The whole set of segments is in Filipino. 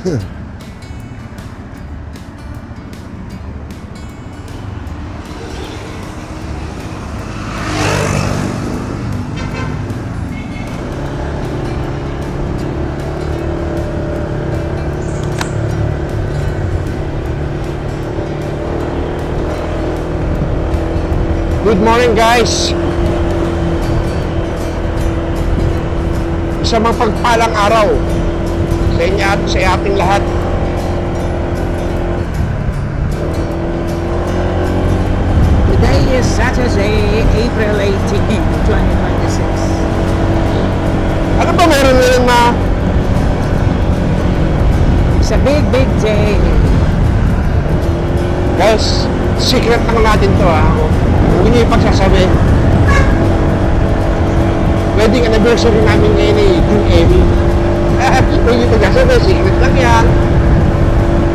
Good morning, guys. Isang mapagpalang araw sa inyo at sa ating lahat. Today is Saturday, April 18, 2026. Ano ba meron ngayon na It's a big, big day. guys, secret lang natin to ha. Hindi nyo ipagsasabi. Wedding anniversary namin ngayon June 8. Hindi nyo ipagsasabi, secret lang yan.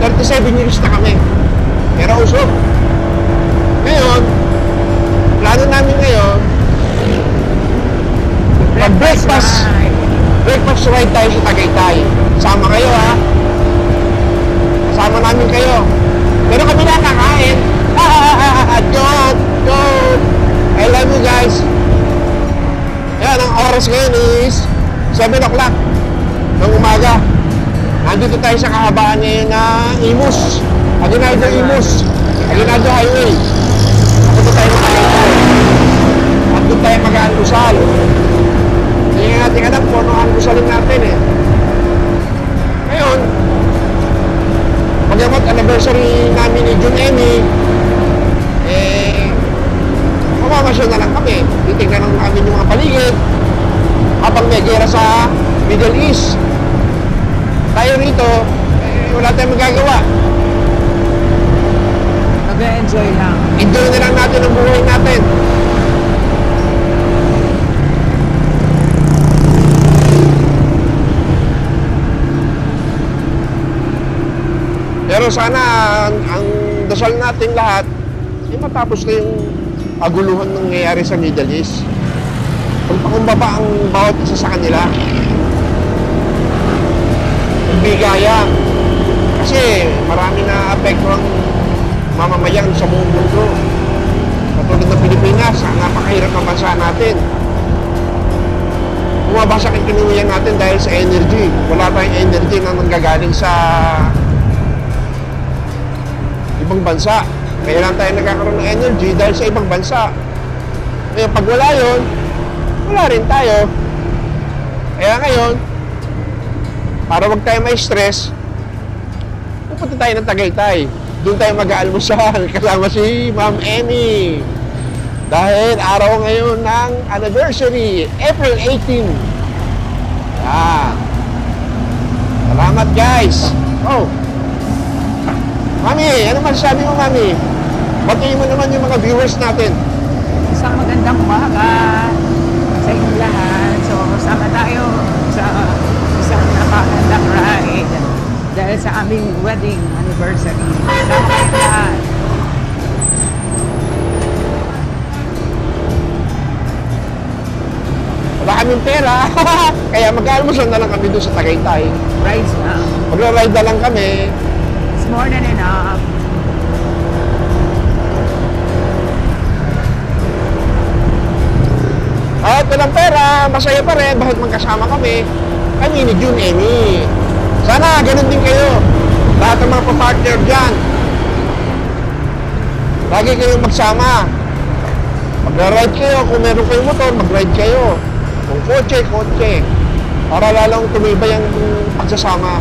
37 years na kami. Pero usok. Ngayon, plano namin ngayon, mag-breakfast. Breakfast ride tayo sa Tagaytay. Sama kayo ha. Kasama namin kayo. Pero kami na kakain. Joke! Joke! I love you guys. Yan, ang oras ngayon is 7 o'clock ng umaga. Nandito tayo sa kahabaan ngayon na Imus. Aguinaldo Imus. Aguinaldo Highway. Ako tayo makakita. At doon tayo mag-aanusal. Hindi nga natin alam kung anong aanusalin natin eh. Ngayon, pag-amat anniversary namin ni June Emmy, mamamasyon na lang kami. Titignan lang namin yung mga paligid habang may gera sa Middle East. Tayo rito, wala tayong magagawa. Mag-enjoy lang. Enjoy na lang natin ang buhay natin. Pero sana ang dasal natin lahat ay matapos na yung aguluhan ng nangyayari sa Middle East. Pagpakumbaba ang bawat isa sa kanila. Bigaya. Kasi marami na apekto ang mamamayan sa buong mundo. Katulad ng Pilipinas, ang napakahirap ng bansa natin. Bumabasa ang kinuwian natin dahil sa energy. Wala tayong energy na nanggagaling sa ibang bansa. Kaya lang tayo nagkakaroon ng energy dahil sa ibang bansa. Kaya pag wala yun, wala rin tayo. Kaya ngayon, para wag tayo may stress, pupunta tayo ng Tagaytay. Doon tayo mag-aalmusal kasama si Ma'am Emmy. Dahil araw ngayon ng anniversary, April 18. Yan. Salamat guys. Oh. Mami, ano masasabi mo, Mami? Batiin mo naman yung mga viewers natin. Isang magandang umaga sa inyong lahat. So, sama tayo sa isang napakagandang ride dahil sa aming wedding anniversary. Sama kayo lahat. Wala kaming pera. Kaya mag-almusal na lang kami doon sa Tagaytay. Rides na. Magra-ride na lang kami. It's more than enough. At walang pera, masaya pa rin. Bakit magkasama kami? Kami ni June Emmy. Sana ganun din kayo. Lahat ng mga pa-partner dyan. Lagi kayong magsama. Magra-ride kayo. Kung meron kayong motor, mag-ride kayo. Kung kotse, kotse. Para lalong tumibay ang pagsasama.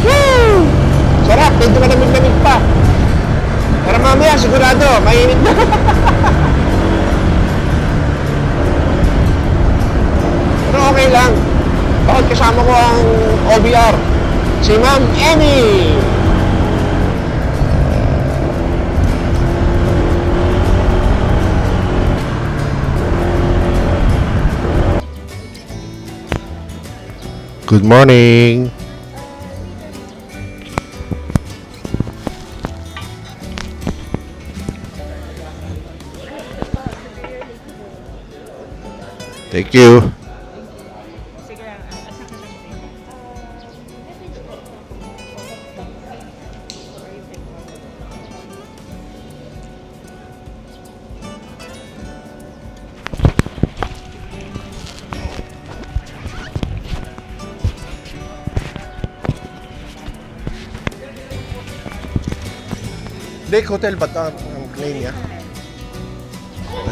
Woo! Sarap, medyo malamig-lamig pa. Pero mamaya, sigurado, mainit na. Pero okay lang. Bakit kasama ko ang OBR? Si Ma'am Emmy. Good morning. Thank you. Sige lang, asa ka lang din. Lake Hotel ba ito ang claim niya?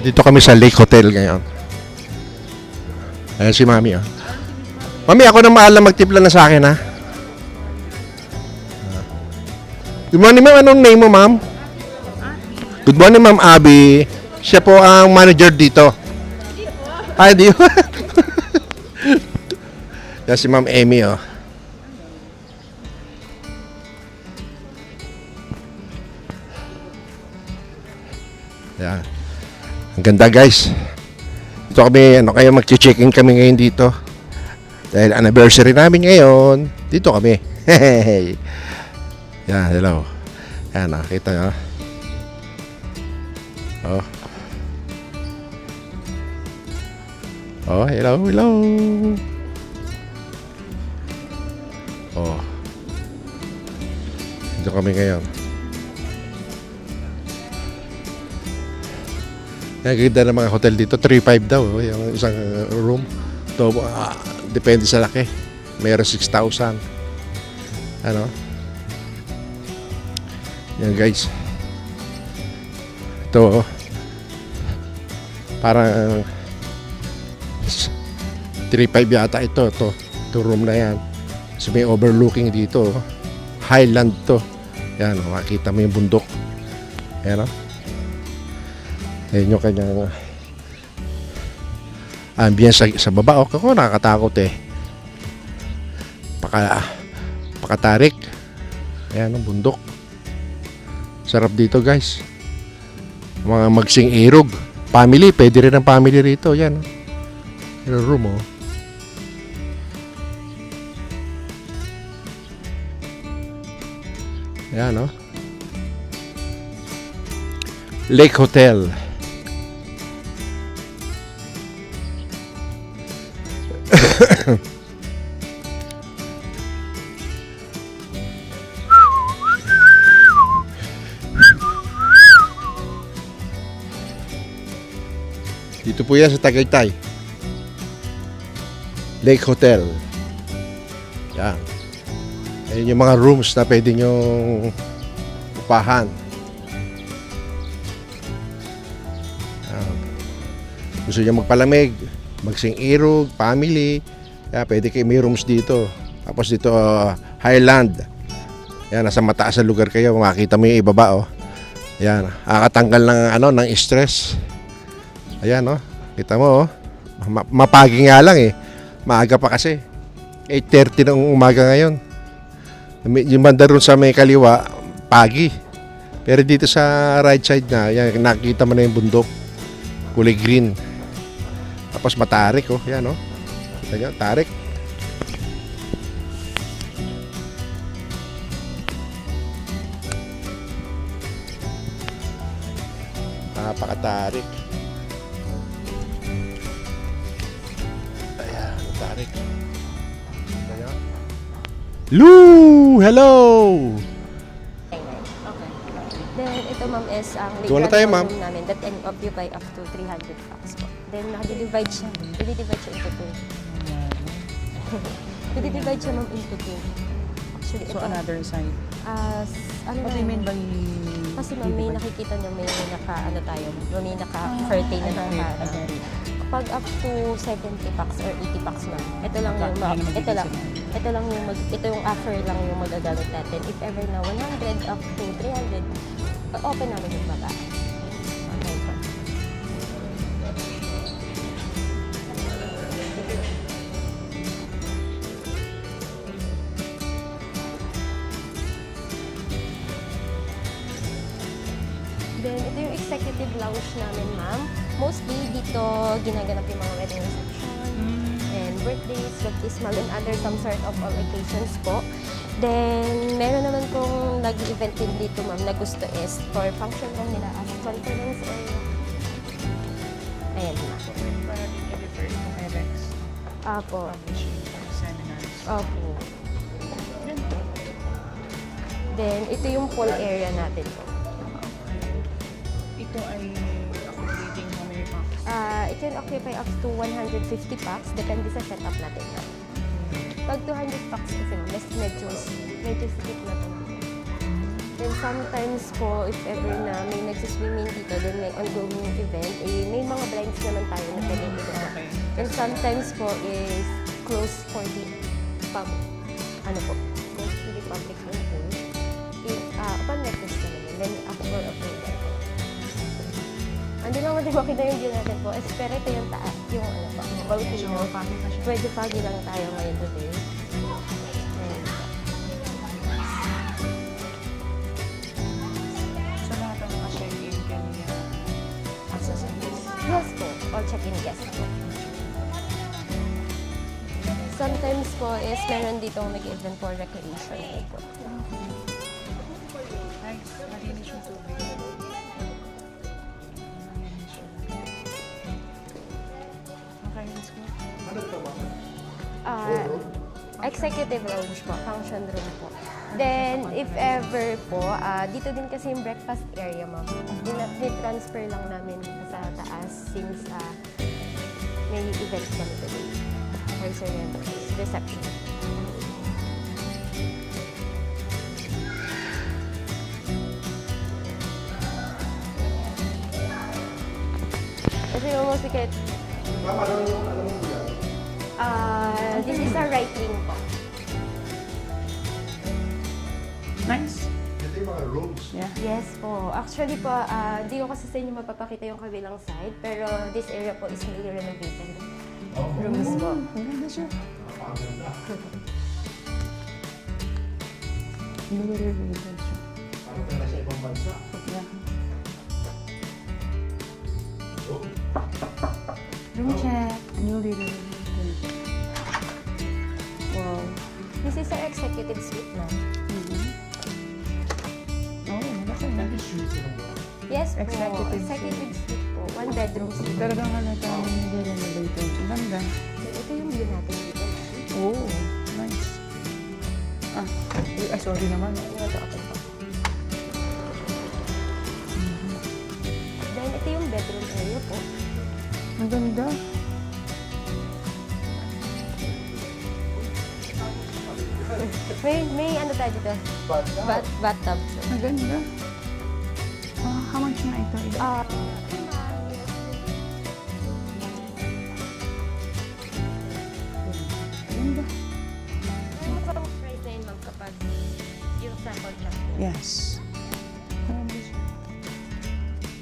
Dito kami sa Lake Hotel ngayon. Ayan si Mami, oh. Mami, ako na mahal na magtipla na sa akin, ha? Good morning, ma'am. Anong name mo, ma'am? Good morning, ma'am Abby. Siya po ang manager dito. Ay, di. Yan si Ma'am Amy, oh. Yan. Ang ganda, guys. Dito kami, kaya mag-check-in kami ngayon dito. Dahil anniversary namin ngayon. Dito kami. Hey. Yan, hello. Yan, nakita nyo. Oh. Oh, hello, hello. Oh. Dito kami ngayon. Ang ganda ng mga hotel dito, 3,500 daw, yung isang room. So, depende sa laki. Mayroon 6,000. Ano? Yan, guys. Ito, parang 3,500 yata ito. Ito room na yan. So, may overlooking dito. Highland to. Yan, makikita mo yung bundok. Yan, ayun yung kanyang ambience sa baba. Ako nakakatakot eh. Pakatarik. Ayan ang bundok. Sarap dito, guys. Mga magsing irog. Family, pwede rin ang family rito. Yan. Yung room, oh. Ayan, oh. Lake Hotel. Dito po yan sa Tagaytay. Lake Hotel. Yan. Ayun yung mga rooms na pwede nyong upahan. Yan. Gusto nyo magpalamig, magsing-irog, family, yan, pwede kayo may rooms dito. Tapos dito, Highland. Yan, nasa mataas na lugar kayo, makikita mo yung ibaba, oh. Yan, nakakatanggal ng stress. Ayan, oh. Kita mo, oh. Mapagi nga lang eh. Maaga pa kasi. 8:30 ng umaga ngayon. Yung banda ron sa may kaliwa, pagi. Pero dito sa right side na, yan, nakikita mo na yung bundok. Kulay green. Tapos matarik, oh. Yan, oh. Kita nyo, tarik. Napakatarik. Ayan, tarik. Ayan. Lou! Hello! Then, ito ma'am is ang Doon na tayo, ma'am. room namin that can occupy up to 300 packs po. Then, nakadivide siya. I-divide siya into two. I-divide siya ma'am into two. Actually, So, ito. another side. Ano What do you mean by... Kasi ma'am, may nakikita niyo may may naka-curtain na naka. Pag up to 70 packs or 80 packs ma'am, ito lang yung ito yung offer lang yung magagamit natin. If ever na 100 up to 300, open namin yung baba. Okay po. Then, ito yung executive lounge namin, ma'am. Mostly, dito ginaganap yung mga wedding reception and birthdays, baptismal, and other some sort of occasions po. Then, meron naman pong nag-event din dito, ma'am, na gusto is for function room nila as conference area. Ayan. end na. Para din i-refer to edX. Opo. Publishing for seminars. Opo. Then, ito yung pool area natin po. Ito ay accommodating how many packs? It can occupy up to 150 packs, depende sa setup natin. Pag 200 packs kasi medyo sikip na ito. Then sometimes po, if ever na may nagsiswimming dito, then may ongoing event, may mga blinds naman tayo na pwedeng ito. Okay. And sometimes po is closed for the closed to the public yung pool. Upon request naman yun, then after approval. Hindi naman din makita yung view natin po. Pero ito yung taas, yung volcano. So, pangit na siya. Pwede pagi lang tayo ngayon today. Ayan. So, lahat ng mga check-in can access this. Yes po, all check-in guests po. Sometimes po is meron dito nag-event for recreation po. Nice. Malinis yung tubig. Okay, let's go. Executive lounge po, function room po. Then, if ever po, dito din kasi yung breakfast area, ma'am. Transfer lang namin sa taas since may event kami today. Reception. Ito yung most secret. This is our right wing po. Nice. Ito yung mga rooms. Yeah. Yes po. Actually po, di ko kasi sa inyo mapapakita yung kabilang side, pero this area po is newly renovated rooms po. Ang ganda siya. Napakaganda. Newly renovated siya. Parang ka na sa ibang bansa. Yeah. Oh. Room check. Newly renovated. Wow. This is our executive suite na. Oh, malaki na. Yes po. Executive Executive suite po. One bedroom suite. Talagang halata ang newly renovated. Ang ganda. So, ito yung view natin dito. Oh, nice. Sorry naman. Ito open po. Then, ito yung bedroom area po. Ang ganda. May ano tayo dito? Bathtub. sir. Ang ganda. How much na ito? Ganda. Ano pa ang price na yun, ma'am, kapag yung sample shop po? Yes. Ganda siya.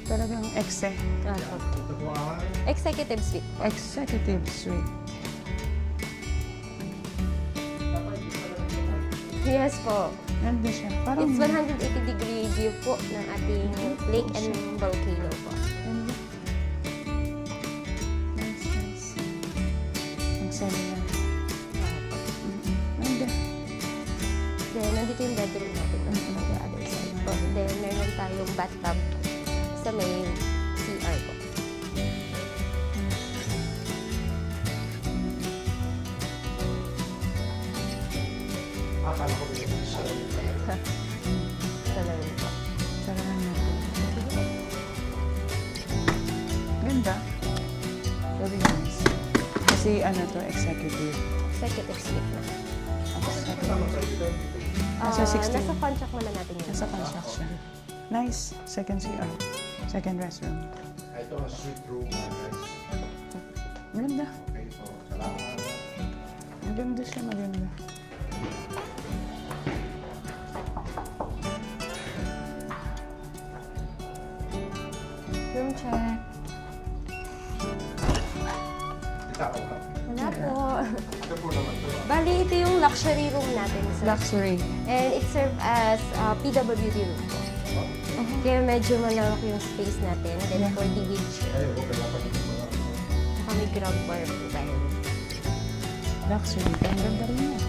Talagang exe. Okay. Ito po ay Executive suite. Executive suite. Yes po. Ganda siya. Parang It's 180-degree view po ng ating lake and volcano po. Ganda. Nice, nice. Ang seminar. Ganda. Then, nandito yung bedroom natin on the other side po. Then, meron tayong bathtub sa may CR po. akala ko may isa. Ito na rin po. Sarahan natin. Ganda. Very nice. Kasi ano to, executive. Executive suite na. Nasa 16. Nasa contract naman natin yun. Nasa construction. Nice. Second CR. Second restroom. Ito ang suite room, guys. Ganda. Okay, so salamat. Maganda siya, maganda. Room check. Kita ko ba? Wala po. Ito po naman ito. Bali, ito yung luxury room natin, sir. Luxury. And it serves as PWD room po. Kaya medyo malawak yung space natin. Then Yeah. for the wheelchair. Ay, okay na pa dito. Saka may ground bar po tayo. Luxury. Ang ganda rin yan.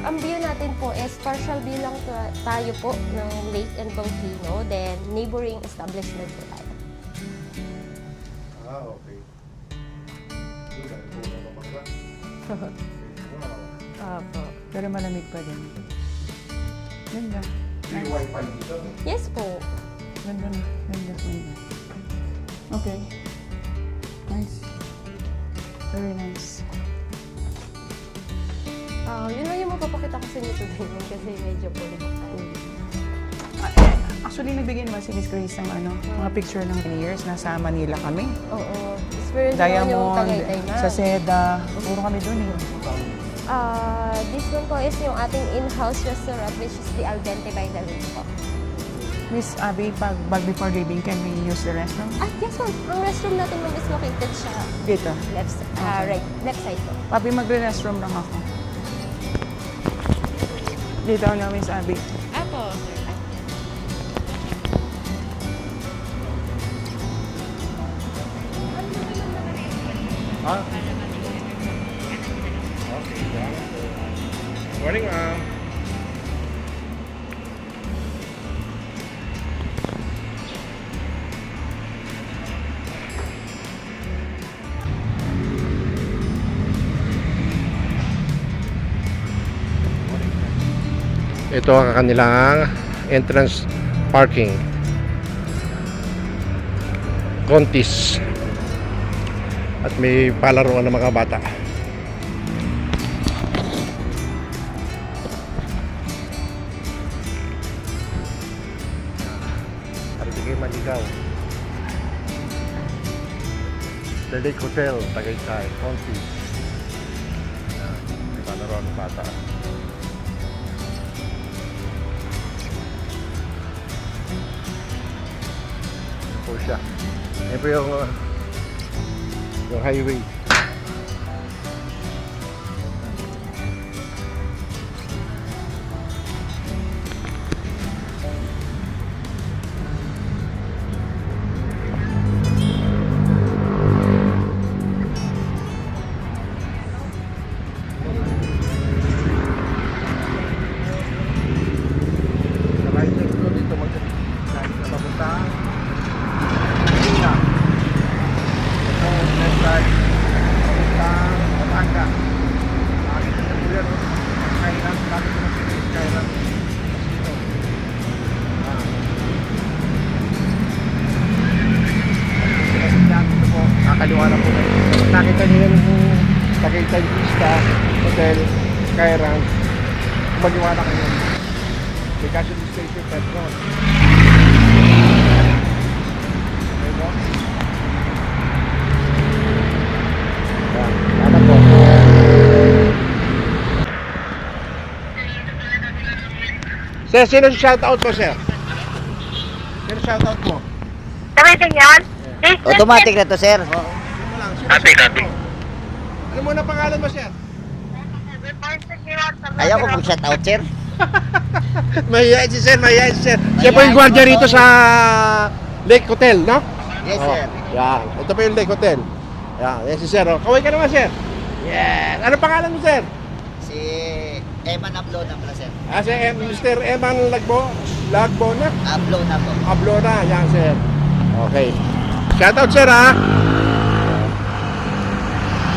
Ang view natin po is partial view lang tayo po ng lake and volcano. Then neighboring establishment po tayo. Okay. Wow. Opo. Pero malamig pa din. Ganda. May wifi dito. Yes po. Ganda na. Ganda. Ganda. Okay. Nice. Very nice. Yun lang yung mapapakita ko sa inyo today kasi medyo po Actually, nagbigay naman si Miss Grace ng mga picture ng years. Nasa Manila kami. Oo. Experience naman yung Diamond, Tagaytay na. sa Seda. Puro kami dun eh. This one po is yung ating in-house restaurant which is the Al Dente by the Lake po. Miss Abby, pag before leaving, can we use the restroom? Yes ma'am. Ang restroom natin ma'am is located siya Dito. left side po. Papi, magre-restroom lang ako. Dito na, Miss Abby. Apo. Ha? Okay. Morning, ma'am. Ito ang kanilang entrance parking. Contis. At may palaruan ng mga bata. Aribigay Maligaw. The Lake Hotel, Tagaytay, Contis. May palaruan ng bata. Po siya. Ito po yung highway. Sa license ko dito kahit na papunta Manila. Ito, left side, papunta Batangas. Nakakita sa kuya, no? Kailan, lagi ko na sinis, kailan. Casino. Dito po, kakaliwa na po kayo. Nakita niyo yung Tagaytay Vista Hotel, Kairan. Kumaliwa na kayo. May gasoline station, Petron. Okay po? Yan, sana po. Sir, sino si shoutout mo, sir? Sino shoutout mo? Gamitin yan? Automatic na to, sir. Sino mo lang? Sino ano mo na pangalan mo, sir? Ayaw ko mag-shoutout, sir. Mahihayin si sir, mahihayin si sir. Siya po yung gwardiya rito sa Lake Hotel, no? Yes, Oh, sir. yan. Ito po yung Lake Hotel. Yan si sir. Oh. Kaway ka naman, sir. Yes. Ano pangalan mo, sir? Si Eman Ablona pala, sir. Si Mr. Eman Lagbona? Ablona po. Ablona, yan, sir. Okay. Shoutout, sir, ha?